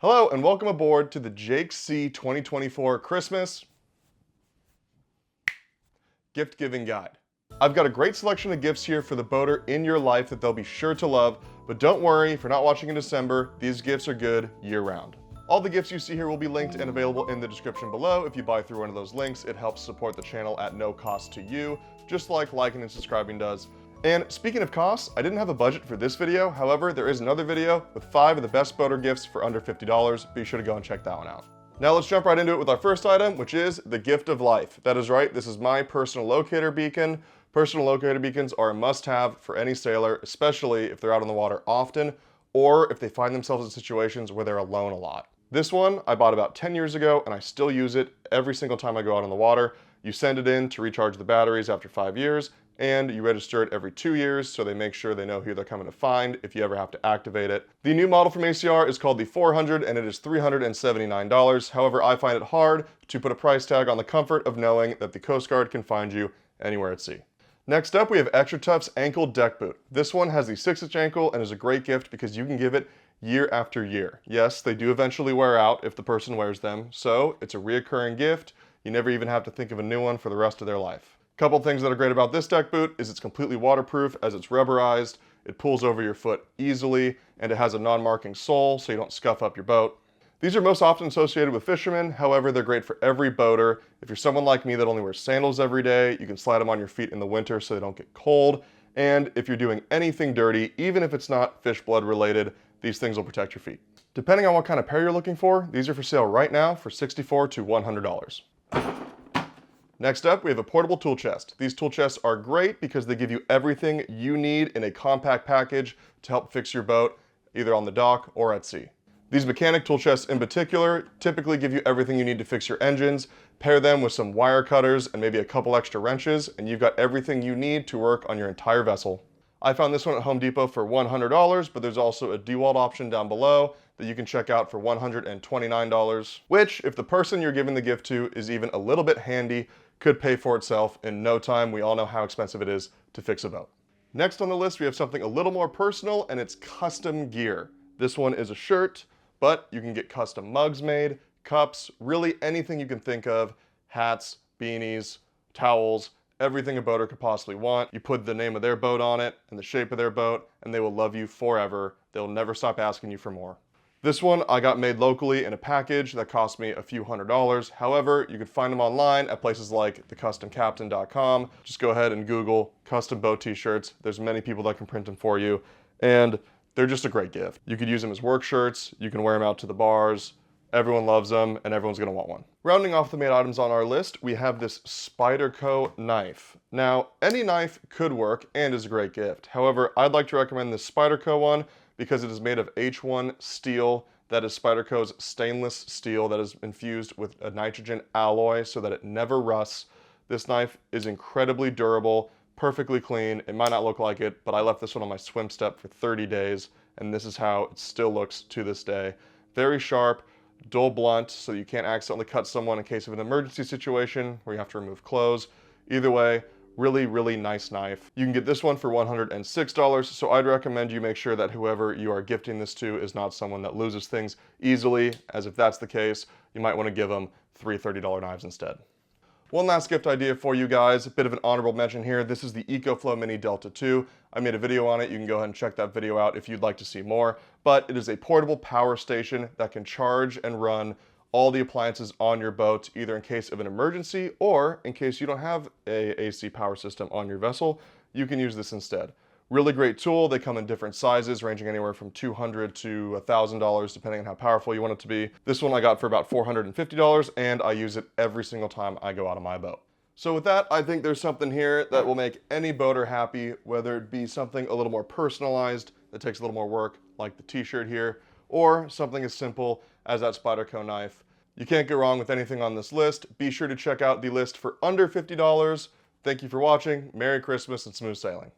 Hello and welcome aboard to the JakeSea 2024 Christmas gift giving guide. I've got a great selection of gifts here for the boater in your life that they'll be sure to love, but don't worry, if you're not watching in December, these gifts are good year round. All the gifts you see here will be linked and available in the description below. If you buy through one of those links, it helps support the channel at no cost to you, just like liking and subscribing does. And speaking of costs, I didn't have a budget for this video. However, there is another video with 5 of the best boater gifts for under $50. Be sure to go and check that one out. Now let's jump right into it with our first item, which is the gift of life. That is right, this is my personal locator beacon. Personal locator beacons are a must-have for any sailor, especially if they're out on the water often, or if they find themselves in situations where they're alone a lot. This one I bought about 10 years ago, and I still use it every single time I go out on the water. You send it in to recharge the batteries after 5 years, and you register it every 2 years so they make sure they know who they're coming to find if you ever have to activate it. The new model from ACR is called the 400 and it is $379. However, I find it hard to put a price tag on the comfort of knowing that the Coast Guard can find you anywhere at sea. Next up, we have XtraTuf's ankle deck boot. This one has the 6-inch ankle and is a great gift because you can give it year after year. Yes, they do eventually wear out if the person wears them, so it's a reoccurring gift. You never even have to think of a new one for the rest of their life. Couple things that are great about this deck boot is it's completely waterproof as it's rubberized, it pulls over your foot easily, and it has a non-marking sole so you don't scuff up your boat. These are most often associated with fishermen, however they're great for every boater. If you're someone like me that only wears sandals every day, you can slide them on your feet in the winter so they don't get cold. And if you're doing anything dirty, even if it's not fish blood related, these things will protect your feet. Depending on what kind of pair you're looking for, these are for sale right now for $64 to $100. Next up, we have a portable tool chest. These tool chests are great because they give you everything you need in a compact package to help fix your boat, either on the dock or at sea. These mechanic tool chests in particular typically give you everything you need to fix your engines. Pair them with some wire cutters and maybe a couple extra wrenches, and you've got everything you need to work on your entire vessel. I found this one at Home Depot for $100, but there's also a DeWalt option down below that you can check out for $129, which, if the person you're giving the gift to is even a little bit handy, could pay for itself in no time. We all know how expensive it is to fix a boat. Next on the list, we have something a little more personal, and it's custom gear. This one is a shirt, but you can get custom mugs made, cups, really anything you can think of, hats, beanies, towels, everything a boater could possibly want. You put the name of their boat on it and the shape of their boat, and they will love you forever. They'll never stop asking you for more. This one I got made locally in a package that cost me a few $100s. However, you can find them online at places like thecustomcaptain.com. Just go ahead and Google custom boat t-shirts. There's many people that can print them for you, and they're just a great gift. You could use them as work shirts, you can wear them out to the bars. Everyone loves them, and everyone's gonna want one. Rounding off the main items on our list, we have this Sypderco knife. Now, any knife could work and is a great gift. However, I'd like to recommend this Sypderco one because it is made of H1 steel. That is Sypderco's stainless steel that is infused with a nitrogen alloy so that it never rusts. This knife is incredibly durable, perfectly clean. It might not look like it, but I left this one on my swim step for 30 days, and this is how it still looks to this day. Very sharp, dull blunt, so you can't accidentally cut someone in case of an emergency situation where you have to remove clothes. Either way, really, really nice knife. You can get this one for $106, so I'd recommend you make sure that whoever you are gifting this to is not someone that loses things easily, as if that's the case, you might want to give them 3 $30 knives instead. One last gift idea for you guys, a bit of an honorable mention here. This is the EcoFlow Mini Delta 2. I made a video on it. You can go ahead and check that video out if you'd like to see more. But it is a portable power station that can charge and run all the appliances on your boat, either in case of an emergency or in case you don't have a AC power system on your vessel. You can use this instead. Really great tool. They come in different sizes, ranging anywhere from $200 to $1,000, depending on how powerful you want it to be. This one I got for about $450, and I use it every single time I go out on my boat. So with that, I think there's something here that will make any boater happy, whether it be something a little more personalized that takes a little more work, like the t-shirt here, or something as simple as that Sypderco knife. You can't go wrong with anything on this list. Be sure to check out the list for under $50. Thank you for watching. Merry Christmas and smooth sailing.